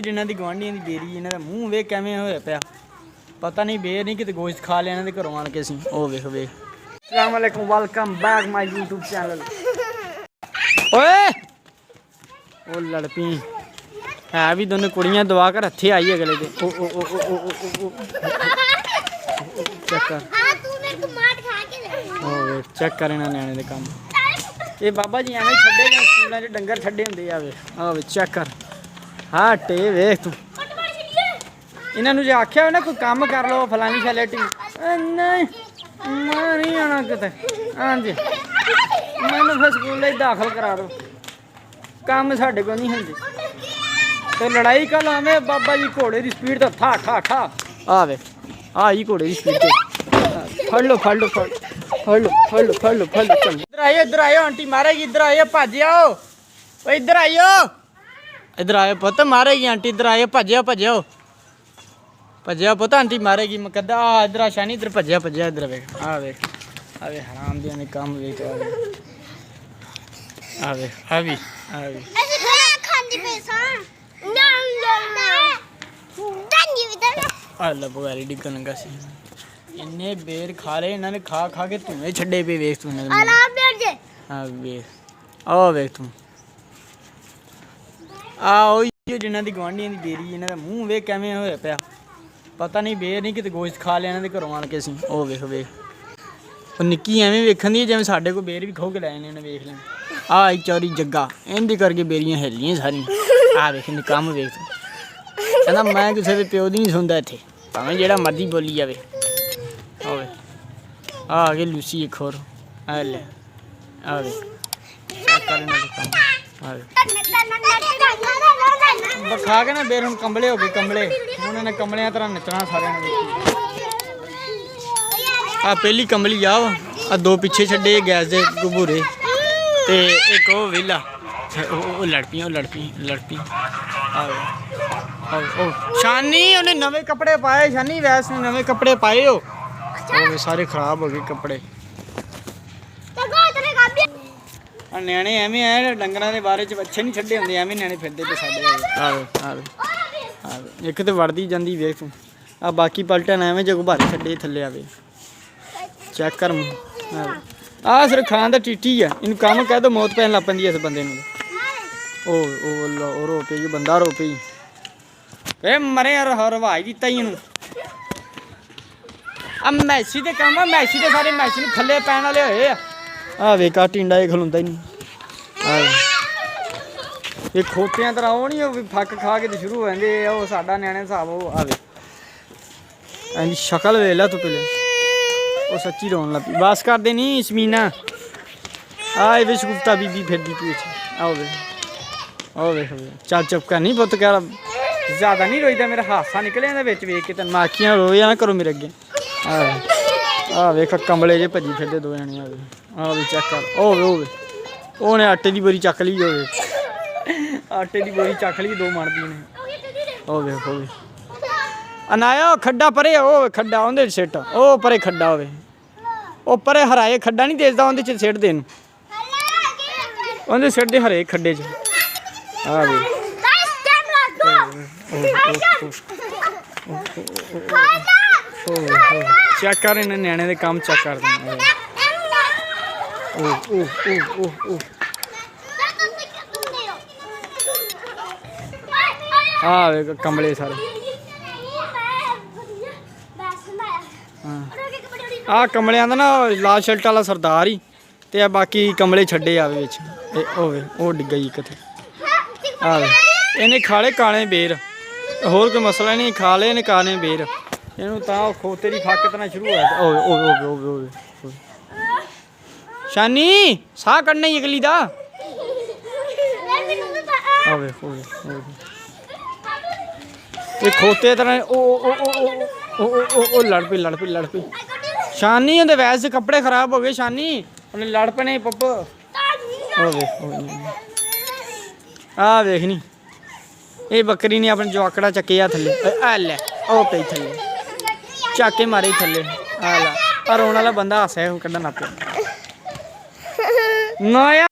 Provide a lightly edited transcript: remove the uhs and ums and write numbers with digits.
जिन्हों की गुआढ़ियां की बेरी इन्हों का मूँह वेख किवें होया पिया पता नहीं बेर नहीं किते गोश्त खा लिया इन्होंने घरों आन के असीं ओ वेख वेख अस्सलाम वालेकुम welcome back my YouTube channel ओए ओ लड़ पी है भी दोनों कुड़ियां दवा कर हथे आई अगले दे ओ ओ ओ ओ ओ चेक कर चेक कर इन्होंने न्याणे दे काम ये बाबा जी एवं छे गए स्कूलों डंगर छे होंगे आवे चेक कर हाँ टे वेख तू इन्होंने जो आख्या हो ना कोई काम कर लो फलानी शैलेटी नहीं मैं नहीं आना किते हाँ जी मैंने फिर स्कूल दाखिल करा दो काम साढ़े को नहीं होंगे तो लड़ाई कल आवे बाबा जी घोड़े की स्पीड तो ठा ठा ठा आवे आई घोड़े की स्पीड फड़ लो फड़ लो फड़ लो फड़ लो फड़ लो फड़ लो चल इधर आयो आंटी मारेगी इधर आइयो भज आओ इधर आयो पुत मारेगी आंटी इधर आइयो भजो भजो भजो पुत आंटी मारेगी मैं कहता आ इधर शानी इधर भजया भजया इधर वेख आ वेख आवे हराम दिया ने काम वेख आवे आवी आवी अल्लाह बगारी डिगन लगा सी इन्ने बेर खा रहे इन्होंने खा खा के धुएं छड्डे पे वेख तू हाँ वेख आ वेख तू आ जिन्हों की गुआढ़ियां की बेरी इन्हों का मूँह वेख किवें होया पिया पता नहीं बेर नहीं किते गोश्त खा लिया इन्होंने घरों आन के असीं ओ वेख वेख निक्की एवें वेखन दी जिवें साडे कोल बेर भी खो के लै जाने इन्हें वेख लें आई चौरी जग्गा इन्दी करके बेरियां हिलियां सारियां आ वेख इन्हें कम वेख तू कहना मैं किसी के प्यो दी नहीं सुनता इत्थे भावें जेड़ा मर्जी बोली जावे आवे आ गई लूसी एक होर आ ले आवे खा के ना बेर हम कंबले हो गए कंबले उन्होंने कंबलिया तरह नचना सारे आ पहली कंबली आ दो पिछे छे गैस के घबूरे ते एक वो वेला लड़ पी शानी उन्हें नवे कपड़े पाए शानी वैसे नवे कपड़े पाए हो सारे खराब हो गए कपड़े न्याणे एवें है डंगर के बारे अच्छे नहीं छड्डे होंगे एवें न्याणे फिरते पे साढ़े एक तो वड़दी जाती वेख तू आ बाकी पलटन एवें जो गुब्बारे छड्डे थल्ले आवे चेक कर आ सिर्फ खान का टीटी है इन काम कह दो मौत पैन लग पैंदी इस बंदे ओ रो पी बंदा रो पी ए मरे रवाज दिता ही इनू आ मैसी के काम मैसी के सारे मैसी खले पैन वाले होए आ वेका टिंडा ये खलोंदा ही नहीं ये खोतियां तरह वो नहीं फक खा के शुरू हो जाते वो साडा न्याणे हिसाब वो आवे इनकी शक्ल वेख ला तू पहले वो सच्ची रोन लग पी बस कर दे नहीं शमीना आ ये शगुफ्ता बीबी फिरदी पी आओ वे ओ वेख चल चुप कर नहीं पुत कह ज़्यादा नहीं रोईदा मेरा हासा निकले वेच वेख के तेन माखियां रोया ना करो मेरे अगे आ वेख कंबले जे भजी फिरदे दो जने आ भी चेक कर ओ ने आटे की बोरी चक ली आटे की बोरी चक ली दो मणदी ने ओ वेख ओ अनाया खड्डा परे ओ खड्डा उहदे सिट ओ परे खड्डा होवे ओ परे हराए खड्डा नहीं देखदा उहदे च सिट देन उहदे सिट दे हरे खड्डे च आ वे चेक कर इन्हें न्याणे दे काम चेक कर देना हाँ कंबले सारे आ कंबलियां दा ना लाल शर्ट वाला सरदार ही ते बाकी कंबले छड्डे आवे विच ओ डिग्गा ही किथे आवे इन्हें खाले काले बेर होर कोई मसला नहीं खा ले इन्हें काले बेर इनू खोते की फक तना शुरू हो शानी साह कड़ना ही अगली दा खोते तरह ओ लड़ पी शानी उन्हें वैसे कपड़े खराब हो गए शानी उन्हें लड़ पने पप्प आ वेख नी ये बकरी ने अपने जवाकड़ा चक्किया थले लै ओ पई थले चाके मारे थले आ ला रोने वाला बंदा हसा कढ़न लग पे नया